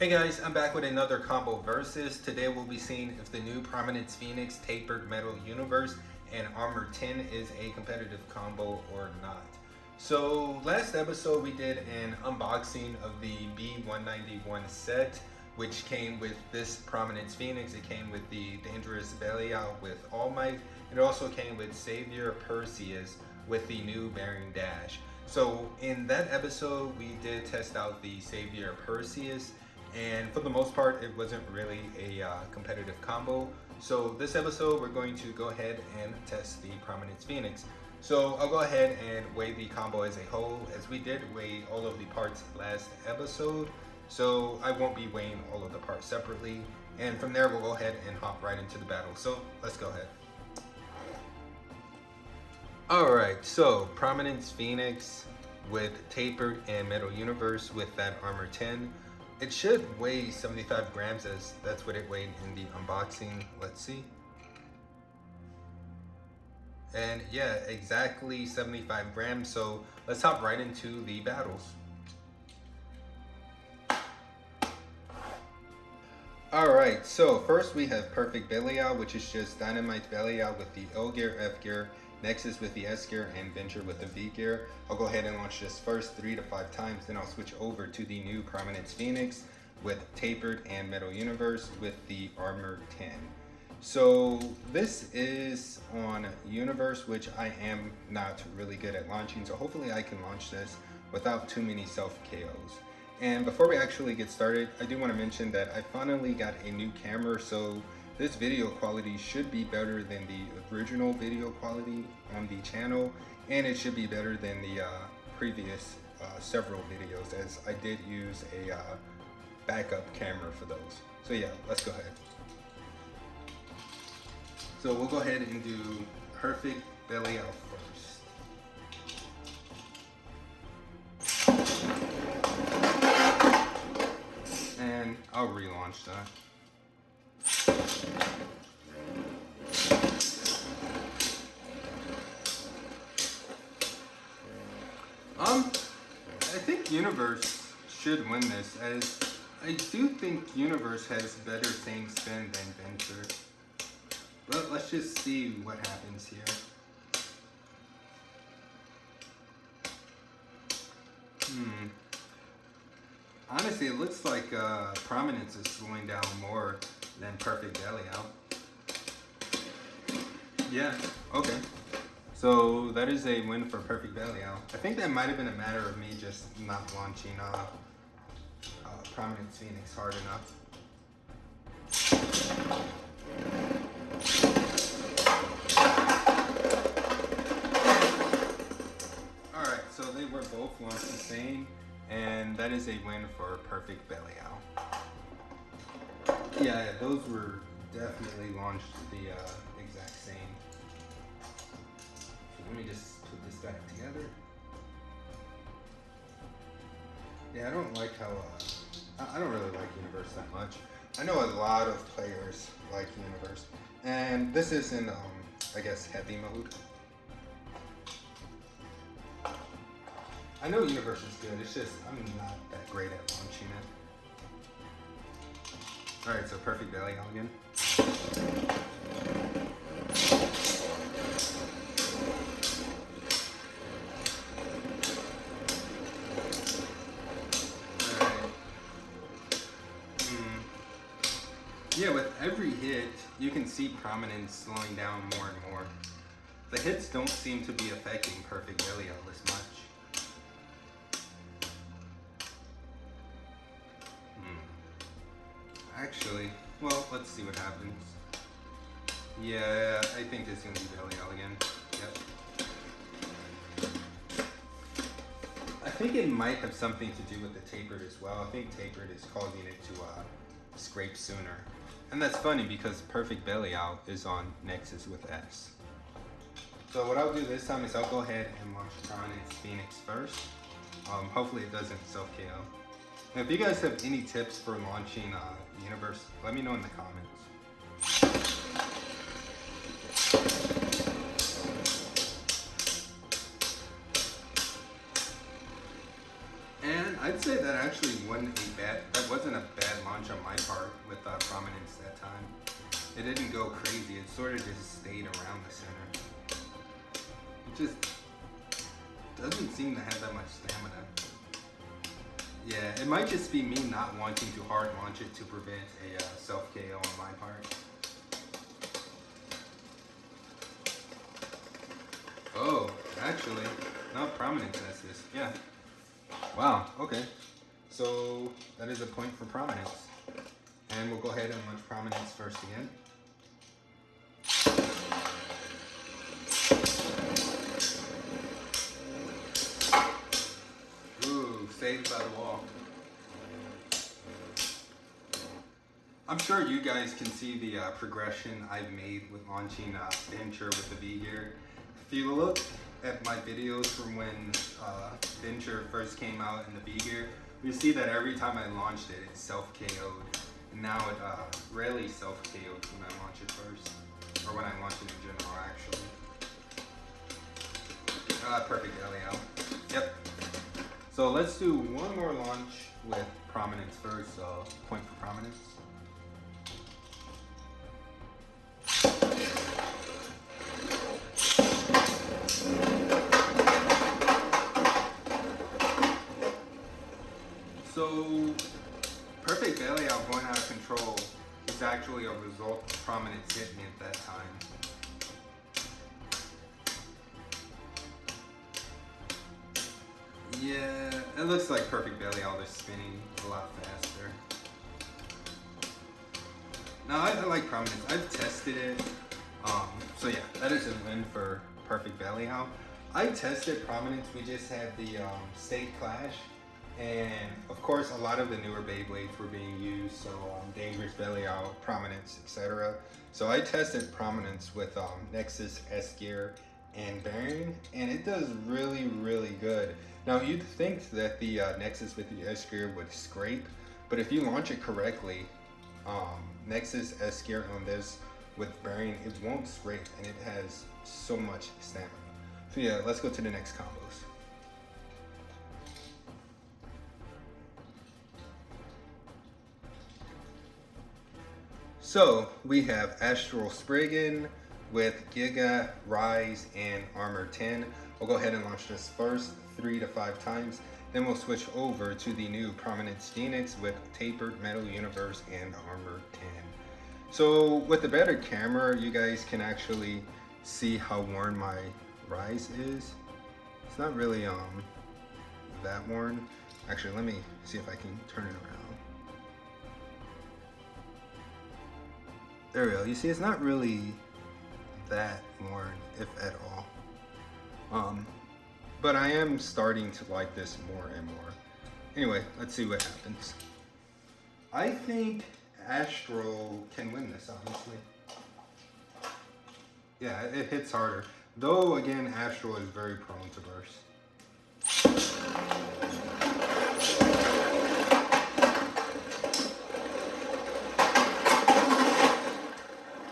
Hey guys, I'm back with another combo versus. Today we'll be seeing if the new Prominence Phoenix, Tapered Metal Universe, and Armor 10 is a competitive combo or not. So last episode we did an unboxing of the B191 set, which came with this Prominence Phoenix. It came with the Dangerous Belial with All Might. It also came with Savior Perseus with the new Bearing Dash. So in that episode we did test out the Savior Perseus, and for the most part it wasn't really a competitive combo. So this episode we're going to go ahead and test the Prominence Phoenix. So I'll go ahead and weigh the combo as a whole, as we did weigh all of the parts last episode. So I won't be weighing all of the parts separately, and from there we'll go ahead and hop right into the battle. So let's go ahead. Alright, so Prominence Phoenix with Tapered and Metal Universe with that Armor 10. It should weigh 75 grams, as that's what it weighed in the unboxing. Let's see. And yeah, exactly 75 grams. So let's hop right into the battles. Alright, so first we have Perfect Belial, which is just Dynamite Belial with the L gear, F gear, Nexus with the S gear, and Venture with the V gear. I'll go ahead and launch this first 3 to 5 times, then I'll switch over to the new Prominence Phoenix with Tapered and Metal Universe with the Armor 10. So this is on Universe, which I am not really good at launching, so hopefully I can launch this without too many self KOs. And before we actually get started, I do want to mention that I finally got a new camera, so this video quality should be better than the original video quality on the channel, and it should be better than the previous several videos, as I did use a backup camera for those. So yeah, let's go ahead. So we'll go ahead and do Perfect Belial first. And I'll relaunch that. I think Universe should win this, as I do think Universe has better things than Venture. But let's just see what happens here. Honestly, it looks like Prominence is slowing down more than Perfect Belial. Yeah, okay. So that is a win for Perfect Belial. I think that might have been a matter of me just not launching Prominence Phoenix hard enough. Alright, so they were both launched the same, and that is a win for Perfect Belial. Yeah, those were definitely launched the exact same. So let me just put this back together. Yeah, I don't like how, I don't really like Universe that much. I know a lot of players like Universe, and this is in, I guess, heavy mode. I know Universe is good, it's just I'm not that great at launching it. Alright, so Perfect Belial again. Yeah, with every hit, you can see Prominence slowing down more and more. The hits don't seem to be affecting Perfect Belial as much. Actually, well, let's see what happens. Yeah, I think it's going to be Belial again. Yep. I think it might have something to do with the Tapered as well. I think Tapered is causing it to scrape sooner. And that's funny because Perfect Belial is on Nexus with S. So what I'll do this time is I'll go ahead and launch Prominence Phoenix first. Hopefully it doesn't self-KO. If you guys have any tips for launching Universe, let me know in the comments. And I'd say that actually wasn't a bad launch on my part with Prominence that time. It didn't go crazy, it sort of just stayed around the center. It just doesn't seem to have that much stamina. Yeah, it might just be me not wanting to hard launch it to prevent a self KO on my part. Oh, actually, no, Prominence has this. Yeah. Wow, okay. So that is a point for Prominence. And we'll go ahead and launch Prominence first again. Ooh, saved by the wall. I'm sure you guys can see the progression I've made with launching Venture with the V gear. If you look at my videos from when Venture first came out in the V gear, you see that every time I launched it, it self-KO'd. And now it rarely self-KO'd when I launch it first. Or when I launch it in general, actually. Perfect Belial. Yep. So let's do one more launch with Prominence first. So point for Prominence. So perfect Belial going out of control is actually a result of Prominence hitting me at that time. Yeah, it looks like perfect Belial is spinning a lot faster. Now I like Prominence. I've tested it. So yeah, that is a win for perfect Belial. I tested Prominence. We just had the state clash. And of course, a lot of the newer Beyblades were being used, so Dangerous Belial, Prominence, etc. So I tested Prominence with Nexus, S Gear, and Bearing, and it does really, really good. Now you'd think that the Nexus with the S Gear would scrape, but if you launch it correctly, Nexus, S Gear on this with Bearing, it won't scrape, and it has so much stamina. So yeah, let's go to the next combos. So we have Astral Spriggan with Giga, Rise, and Armor 10. We'll go ahead and launch this first 3 to 5 times. Then we'll switch over to the new Prominence Phoenix with Tapered, Metal Universe, and Armor 10. So with the better camera, you guys can actually see how worn my Rise is. It's not really that worn. Actually, let me see if I can turn it around. There we go. You see, it's not really that worn, if at all. But I am starting to like this more and more. Anyway, let's see what happens. I think Astral can win this, honestly. Yeah, it hits harder. Though, again, Astral is very prone to burst.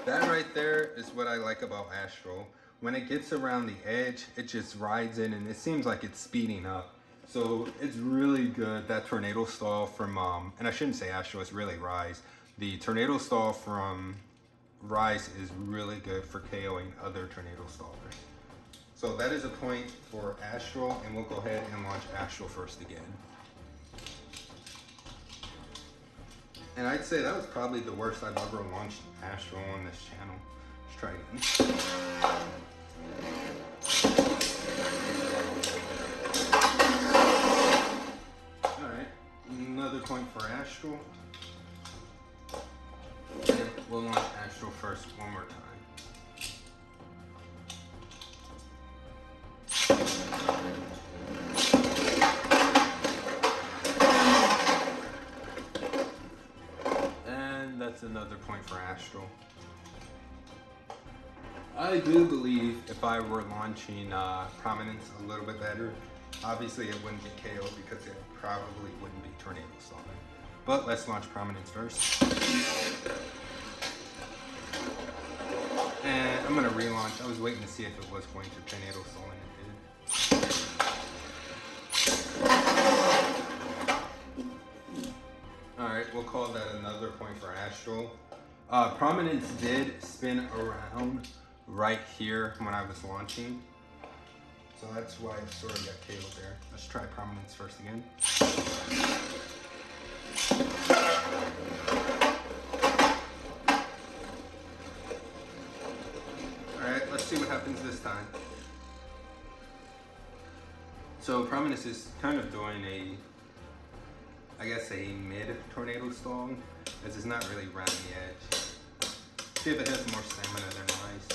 That right there is what I like about Astral. When it gets around the edge, it just rides in and it seems like it's speeding up. So it's really good. That tornado stall from, and I shouldn't say Astral, it's really Rise. The tornado stall from Rise is really good for KOing other tornado stallers. So that is a point for Astral, and we'll go ahead and launch Astral first again. And I'd say that was probably the worst I've ever launched Astral on this channel. Let's try again. Alright, another point for Astral. And we'll launch Astral first one more time. That's another point for Astral. I do believe if I were launching Prominence a little bit better, obviously it wouldn't get KO'd because it probably wouldn't be tornado stalling. But let's launch Prominence first. And I'm gonna relaunch. I was waiting to see if it was going to tornado stall, and it did. Alright, we'll call that another point for Astral. Prominence did spin around right here when I was launching. So that's why it sort of got KO'd there. Let's try Prominence first again. Alright, let's see what happens this time. So Prominence is kind of doing I guess a mid tornado stall, as it's not really around the edge. See if it has more stamina than Rise.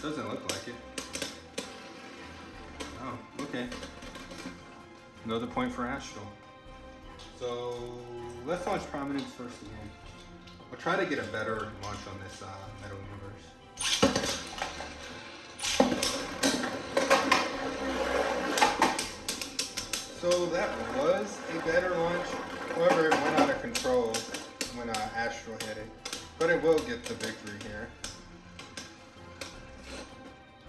Doesn't look like it. Oh, okay. Another point for Astral. So let's launch Prominence first again. We'll try to get a better launch on this Metal Universe. So that was a better launch. However, it went out of control when Astral hit it. But it will get the victory here.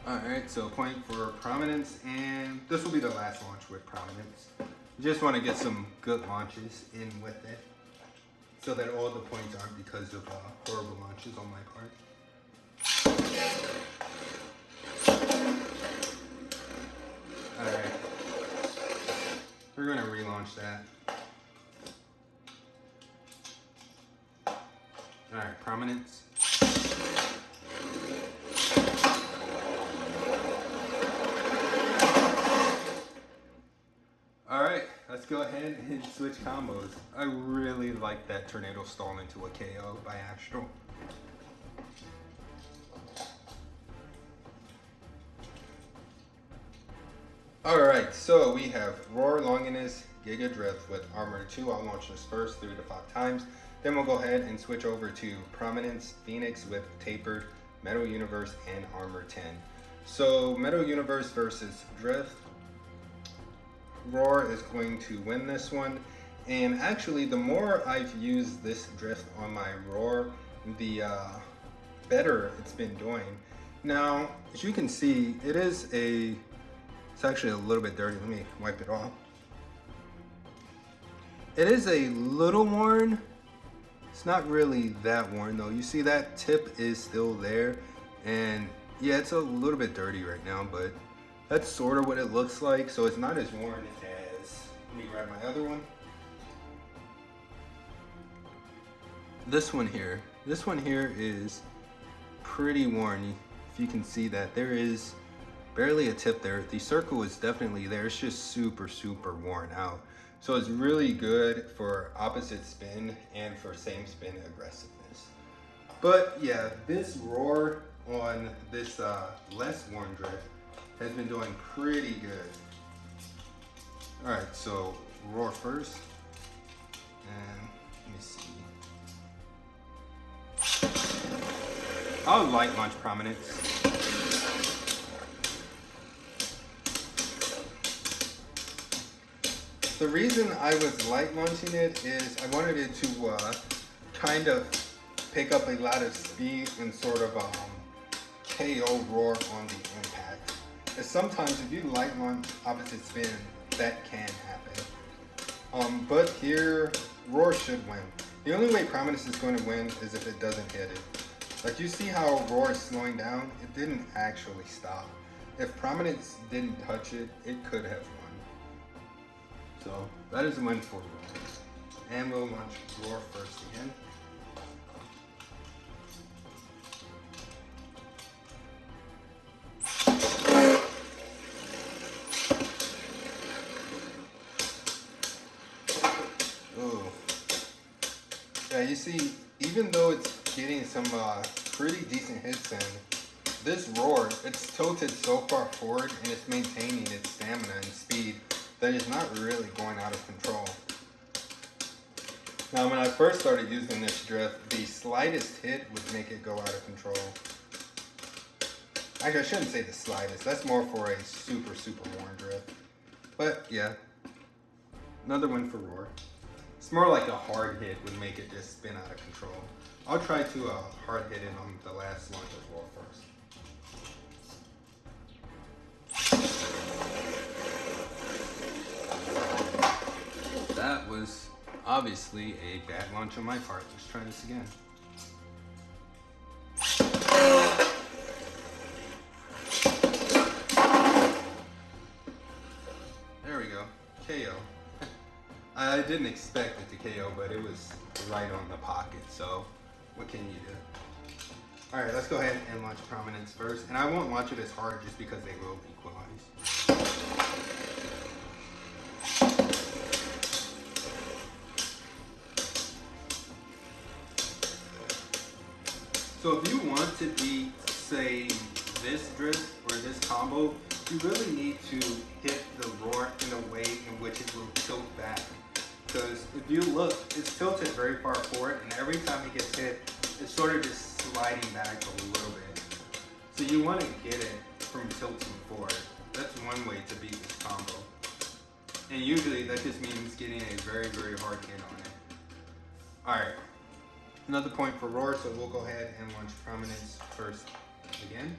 Alright, so point for Prominence, and this will be the last launch with Prominence. Just want to get some good launches in with it, so that all the points aren't because of horrible launches on my part. Alright, we're going to relaunch that. Alright, Prominence. Alright, let's go ahead and switch combos. I really like that tornado stall into a KO by Astral. Alright, so we have Roar, Longinus, Giga Drift with Armor 2. I'll launch this first 3 to 5 times. Then we'll go ahead and switch over to Prominence, Phoenix with Tapered, Metal Universe, and Armor 10. So Metal Universe versus Drift. Roar is going to win this one, and actually the more I've used this drift on my Roar, the better it's been doing. Now, as you can see, it's actually a little bit dirty. Let me wipe it off. It is a little worn. It's not really that worn though. You see that tip is still there, and yeah, it's a little bit dirty right now, but that's sort of what it looks like, so it's not as worn as, let me grab my other one. This one here is pretty worn. If you can see that, there is barely a tip there. The circle is definitely there, it's just super worn out. So it's really good for opposite spin and for same spin aggressiveness. But yeah, this Roar on this less worn drift has been doing pretty good. Alright, so Roar first. And let me see. I'll light launch Prominence. The reason I was light launching it is I wanted it to kind of pick up a lot of speed and sort of KO Roar on the impact. As sometimes if you light launch opposite spin, that can happen. But here, Roar should win. The only way Prominence is going to win is if it doesn't hit it. Like you see how Roar is slowing down? It didn't actually stop. If Prominence didn't touch it, it could have won. So that is a win for Roar. And we'll launch Roar first again. Yeah, you see, even though it's getting some pretty decent hits in, this Roar, it's tilted so far forward and it's maintaining its stamina and speed that it's not really going out of control. Now, when I first started using this drift, the slightest hit would make it go out of control. Actually, I shouldn't say the slightest. That's more for a super worn drift. But yeah, another win for Roar. It's more like a hard hit would make it just spin out of control. I'll try to hard hit it on the last launch of Roar first. was obviously a bad launch on my part. Let's try this again. There we go. KO. I didn't expect it to KO, but it was right on the pocket, so what can you do? Alright, let's go ahead and launch Prominence first. And I won't launch it as hard just because they will equalize. So if you want to beat, say, this drift or this combo, you really need to hit the roar in a way in which it will tilt back. Because if you look, it's tilted very far forward, and every time it gets hit, it's sort of just sliding back a little bit. So you want to get it from tilting forward. That's one way to beat this combo. And usually that just means getting a very, very hard hit on it. Alright, another point for roar, so we'll go ahead and launch Prominence first again.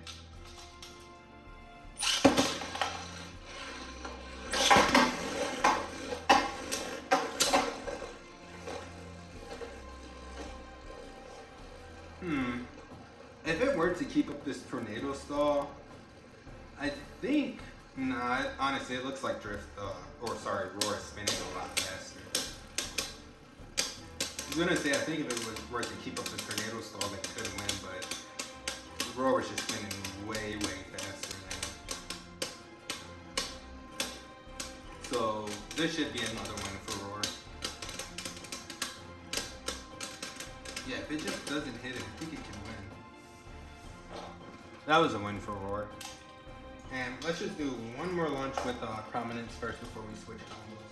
If it were to keep up this tornado stall, I think, nah, honestly, it looks like drift, roar is spinning a lot faster. I was gonna say, I think if it was were to keep up the tornado stall, they could win, but roar was just spinning way, way faster now. So this should be another win for roar. Yeah, if it just doesn't hit it, I think it can win. That was a win for roar. And let's just do one more launch with Prominence first before we switch combos.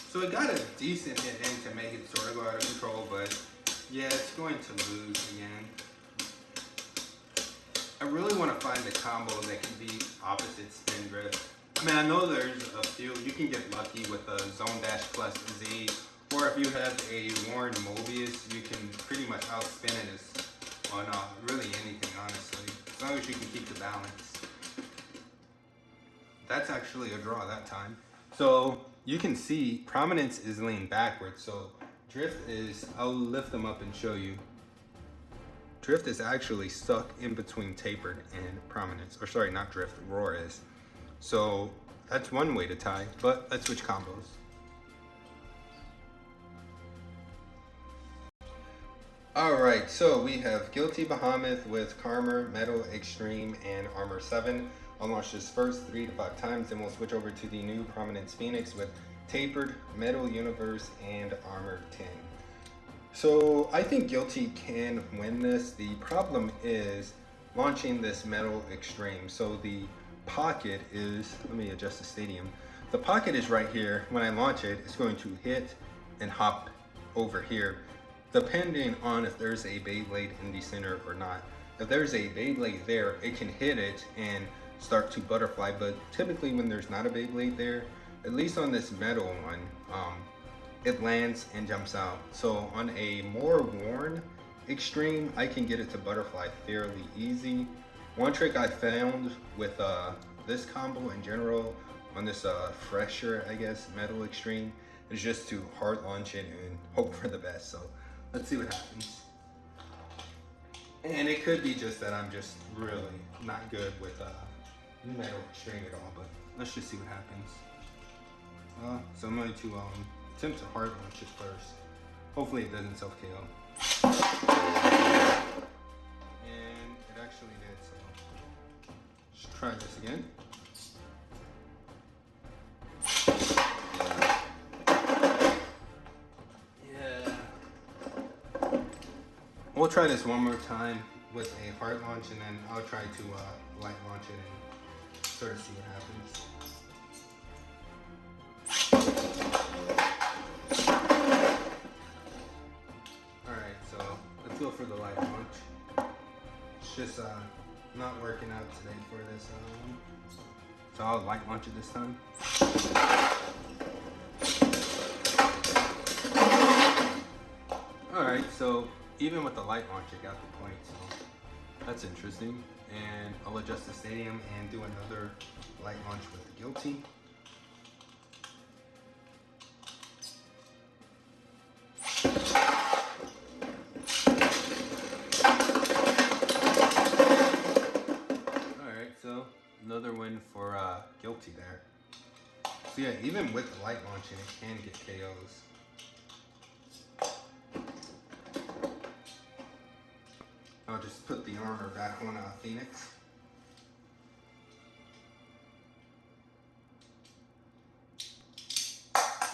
So it got a decent hit in to make it sort of go out of control, but yeah, it's going to lose again. I really want to find a combo that can be opposite spin drift. I mean, I know there's a few. You can get lucky with a Zone Dash plus Z, or if you have a Warren Mobius, you can pretty much outspin it on really anything, honestly, as long as you can keep the balance. That's actually a draw that time. So you can see Prominence is leaning backwards, so drift is, I'll lift them up and show you. Drift is actually stuck in between Tapered and Prominence, or sorry, not drift, roar is. So that's one way to tie, but let's switch combos. Alright, so we have Guilty Bahamut with Karma, Metal Extreme, and Armor 7. I'll launch this first 3 to 5 times, then we'll switch over to the new Prominence Phoenix with Tapered, Metal Universe, and Armor 10. So I think Guilty can win this. The problem is launching this Metal Extreme. So the pocket is, let me adjust the stadium. The pocket is right here. When I launch it, it's going to hit and hop over here, depending on if there's a Beyblade in the center or not. If there's a Beyblade there, it can hit it and start to butterfly, but typically when there's not a Beyblade there, at least on this metal one, it lands and jumps out. So on a more worn extreme, I can get it to butterfly fairly easy. One trick I found with this combo in general on this fresher, I guess, metal extreme is just to hard launch it and hope for the best. So let's see what happens. And it could be just that I'm just really not good with metal extreme at all, but let's just see what happens. So I'm going to attempt to hard launch it first. Hopefully it doesn't self-KO. And it actually did, so let's try this again. Yeah. We'll try this one more time with a hard launch, and then I'll try to light launch it and sort of see what happens. Go for the light launch. It's just not working out today for this so I'll light launch it this time. Alright, so even with the light launch, it got the point, so that's interesting. And I'll adjust the stadium and do another light launch with the guilty. Alright, so another win for guilty there. So yeah, even with the light launching, it can get KOs. I'll just put the armor back on Phoenix.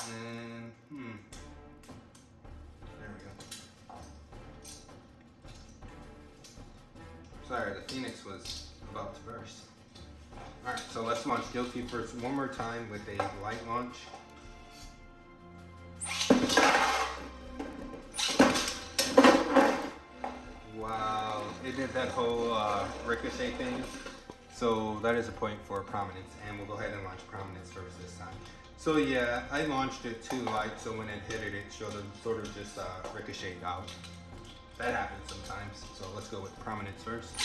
And, there we go. Sorry, the Phoenix was about to burst. Alright, so let's launch guilty first one more time with a light launch. Wow, it did that whole ricochet thing. So that is a point for Prominence, and we'll go ahead and launch Prominence first this time. So yeah, I launched it too light, so when it hit it, it should have sort of just ricocheted out. That happens sometimes, so let's go with Prominence first.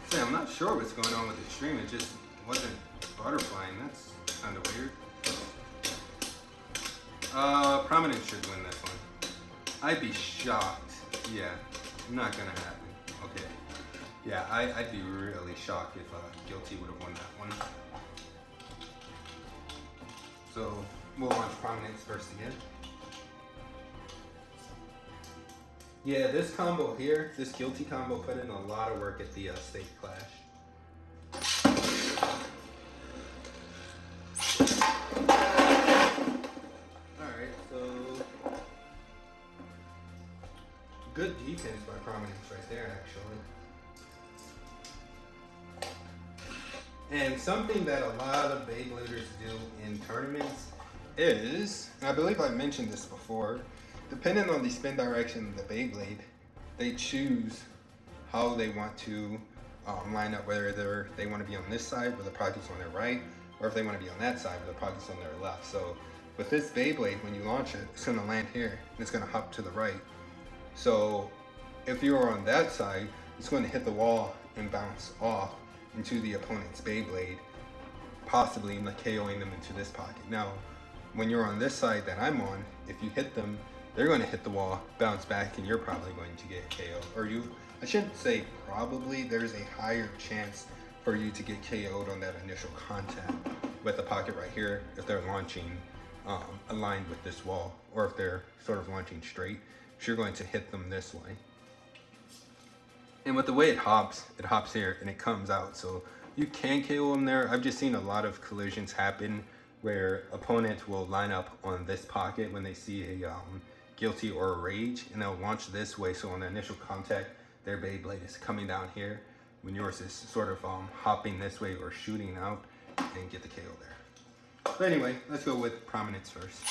See, I'm not sure what's going on with the stream, it just wasn't butterflying. That's kind of weird. Prominence should win this one. I'd be shocked. Yeah, not gonna happen. Okay. Yeah, I'd be really shocked if Guilty would have won that one. So we'll launch Prominence first again. Yeah, this combo here, this Guilty combo put in a lot of work at the state clash. Good defense by Prominence right there, actually. And something that a lot of Beybladers do in tournaments is, and I believe I mentioned this before, depending on the spin direction of the Beyblade, they choose how they want to line up, whether they want to be on this side with the pockets on their right, or if they want to be on that side with the pockets on their left. So with this Beyblade, when you launch it, it's going to land here, and it's going to hop to the right. So if you're on that side, it's going to hit the wall and bounce off into the opponent's Beyblade, possibly KOing them into this pocket. Now, when you're on this side that I'm on, if you hit them, they're going to hit the wall, bounce back, and you're probably going to get KO. Or I shouldn't say probably, there's a higher chance for you to get KO'd on that initial contact with the pocket right here if they're launching aligned with this wall, or if they're sort of launching straight. You're going to hit them this way. And with the way it hops here and it comes out, so you can KO them there. I've just seen a lot of collisions happen where opponents will line up on this pocket when they see a Guilty or a Rage, and they'll launch this way, so on the initial contact their Beyblade is coming down here when yours is sort of hopping this way or shooting out, and get the KO there. But anyway, let's go with Prominence first.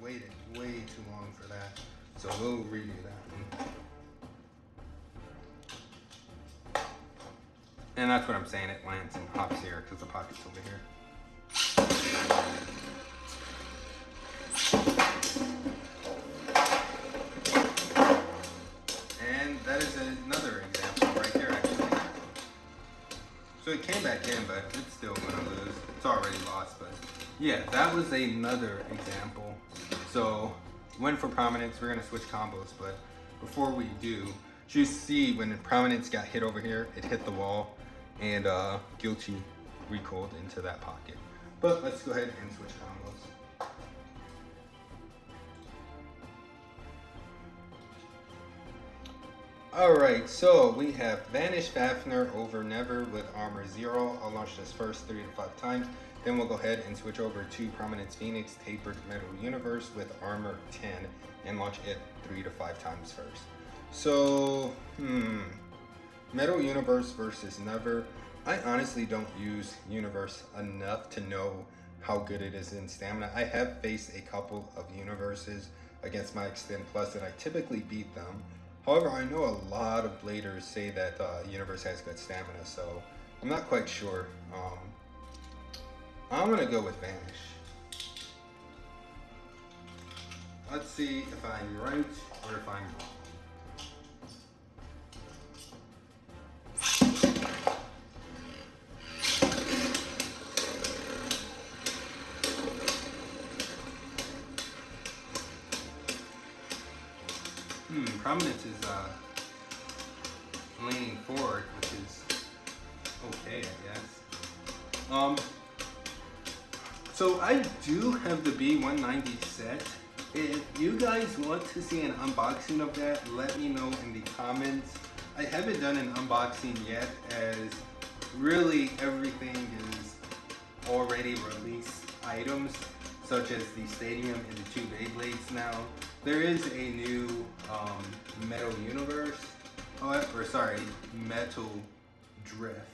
Waited way too long for that, so we'll redo that one. And that's what I'm saying, it lands and hops here because the pocket's over here. And that is another example right here, actually. So it came back in, but it's still gonna lose. It's already lost, but yeah, that was another example. So, win for Prominence. We're gonna switch combos, but before we do, you see when Prominence got hit over here, it hit the wall, and Guilty recoiled into that pocket. But let's go ahead and switch combos. Alright, so we have Vanish Fafnir over Never with armor 0. I'll launch this first 3 to 5 times. Then we'll go ahead and switch over to Prominence Phoenix Tapered Metal Universe with armor 10 and launch it 3 to 5 times first. So, Metal Universe versus Never. I honestly don't use Universe enough to know how good it is in stamina. I have faced a couple of Universes against my Extend Plus, and I typically beat them. However, I know a lot of bladers say that Universe has good stamina, so I'm not quite sure. I'm gonna go with Vanish. Let's see if I'm right or if I'm wrong. Prominence is leaning forward, which is okay, I guess. So I do have the B190 set. If you guys want to see an unboxing of that, let me know in the comments. I haven't done an unboxing yet, as really everything is already released items, such as the stadium and the 2 Beyblades now. There is a new Metal Universe, Metal Drift.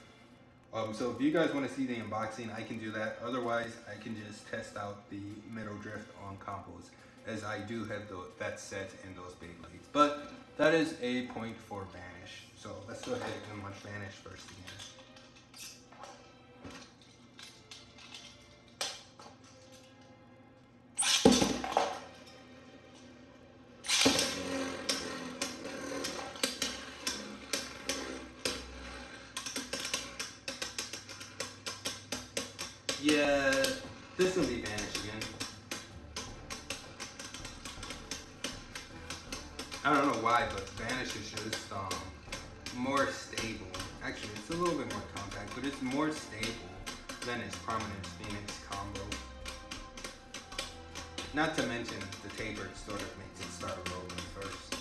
So if you guys want to see the unboxing, I can do that. Otherwise, I can just test out the Metal Drift on combos, as I do have that set and those Beyblades. But that is a point for Vanish. So let's go ahead and launch Vanish first again. Yeah, this will be Vanish again. I don't know why, but Vanish is just more stable. Actually, it's a little bit more compact, but it's more stable than its Prominence Phoenix combo. Not to mention, the Tapered sort of makes it start rolling first.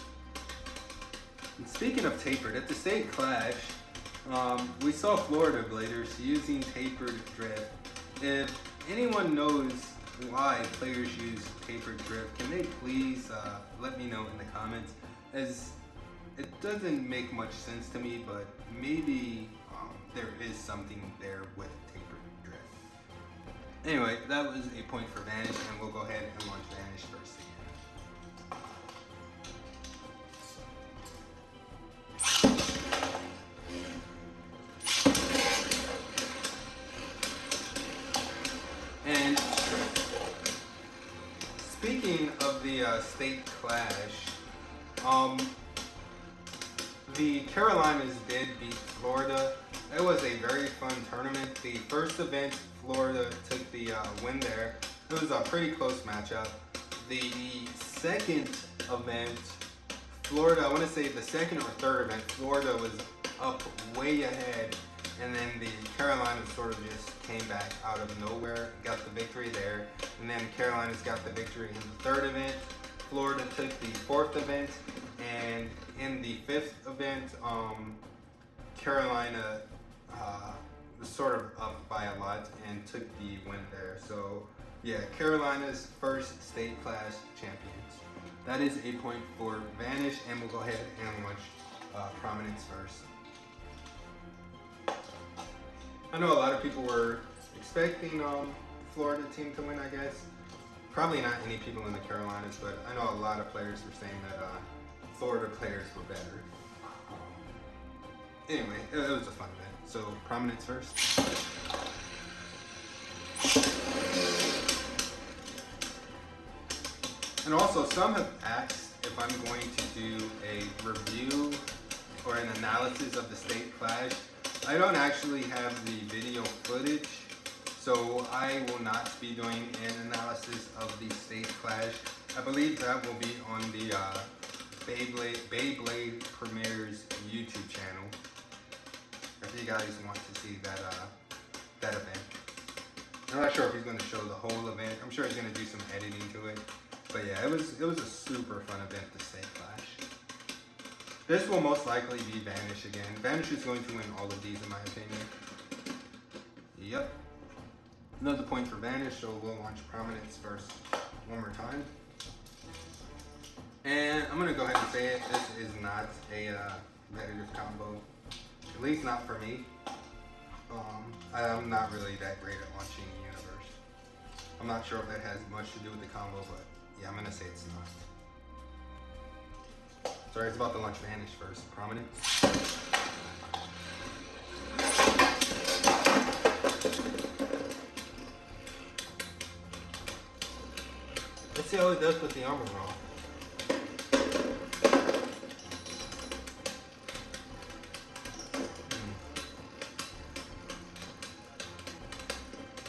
And speaking of Tapered, at the state clash, we saw Florida bladers using Tapered Drift. If anyone knows why players use Tapered Drift, can they please let me know in the comments, as it doesn't make much sense to me, but maybe there is something there with Tapered Drift. Anyway, that was a point for Vanish, and we'll go ahead and launch Vanish first again. And speaking of the state clash, the Carolinas did beat Florida. It was a very fun tournament. The first event, Florida took the win there. It was a pretty close matchup. The second event, Florida, I want to say the second or third event, Florida was up way ahead, and then the Carolinas sort of just came back out of nowhere, got the victory there, and then Carolinas got the victory in the third event. Florida took the fourth event, and in the fifth event, Carolina was sort of up by a lot and took the win there. So yeah, Carolina's first state clash champions. That is a point for Vanish, and we'll go ahead and launch Prominence first. I know a lot of people were expecting Florida team to win, I guess. Probably not any people in the Carolinas, but I know a lot of players were saying that Florida players were better. Anyway, it was a fun event. So, Prominence first. And also, some have asked if I'm going to do a review or an analysis of the state clash. I don't actually have the video footage, so I will not be doing an analysis of the state clash. I believe that will be on the Beyblade Premier's YouTube channel, if you guys want to see that event. I'm not sure if he's going to show the whole event. I'm sure he's going to do some editing to it. But yeah, it was a super fun event, the state clash. This will most likely be Vanish again. Vanish is going to win all of these in my opinion. Yep. Another point for Vanish, so we'll launch Prominence first one more time. And I'm going to go ahead and say it, this is not a competitive combo. At least not for me. I'm not really that great at launching Universe. I'm not sure if that has much to do with the combo, but yeah, I'm going to say it's not. Sorry, it's about to launch Vanish first. Prominence. Let's see how it does with the armor roll.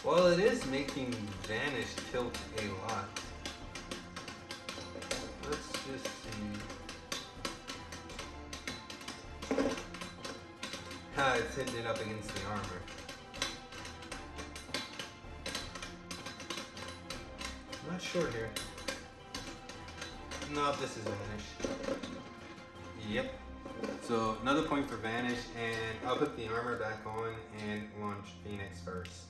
Well, it is making Vanish tilt a lot. Let's just see. It's hitting it up against the armor. I'm not sure here. No, this is Vanish. Yep. So another point for Vanish, and I'll put the armor back on and launch Phoenix first.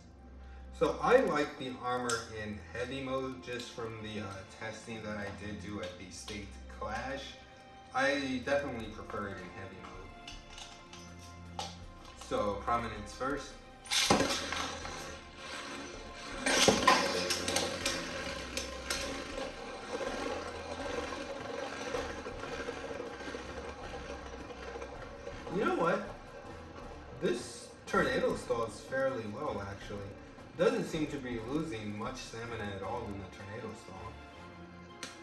So I like the armor in heavy mode just from the testing that I did do at the State Clash. I definitely prefer it in heavy mode. So Prominence first. You know what? This tornado stalls fairly well actually. Doesn't seem to be losing much stamina at all in the tornado stall.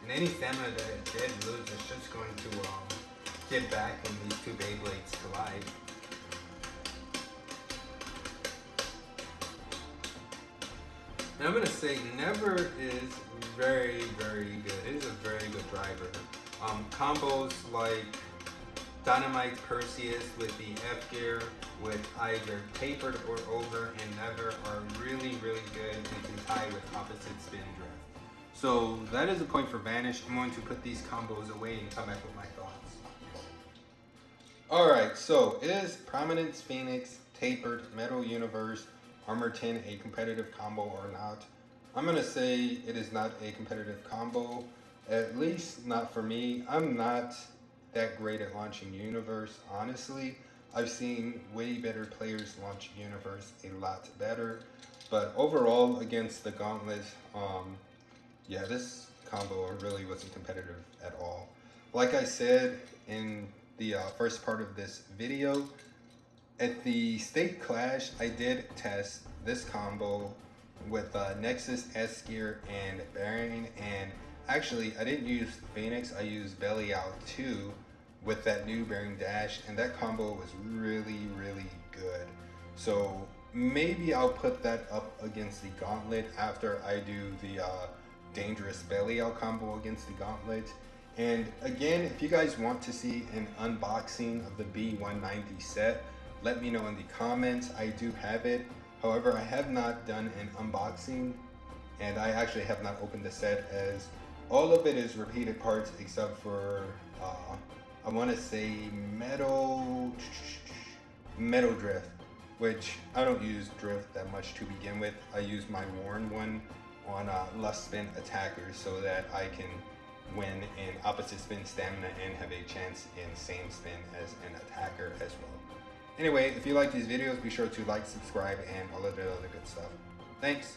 And any stamina that it did lose is just going to get back when these two Beyblades collide. And I'm going to say Never is very, very good. It is a very good driver. Combos like Dynamite Perseus with the F gear with either Tapered or Over and Never are really, really good and can tie with opposite spin drift. So that is a point for Vanish. I'm going to put these combos away and come back with my thoughts. Alright, so is Prominence, Phoenix, Tapered, Metal Universe, Armor 10 a competitive combo or not? I'm going to say it is not a competitive combo, at least not for me. I'm not that great at launching Universe, honestly. I've seen way better players launch Universe a lot better, but overall against the Gauntlet, yeah, this combo really wasn't competitive at all. Like I said in the first part of this video, at the State Clash, I did test this combo with Nexus, S-Gear, and Bearing, and actually I didn't use Phoenix, I used Belial 2 with that new Bearing Dash, and that combo was really, really good. So maybe I'll put that up against the Gauntlet after I do the Dangerous Belial combo against the Gauntlet. And again, if you guys want to see an unboxing of the B190 set, let me know in the comments. I do have it. However, I have not done an unboxing, and I actually have not opened the set, as all of it is repeated parts except for I want to say metal drift, which I don't use drift that much to begin with. I use my worn one on lust spin attackers so that I can win in opposite spin stamina and have a chance in same spin as an attacker as well. Anyway, if you like these videos, be sure to like, subscribe, and all of the other good stuff. Thanks.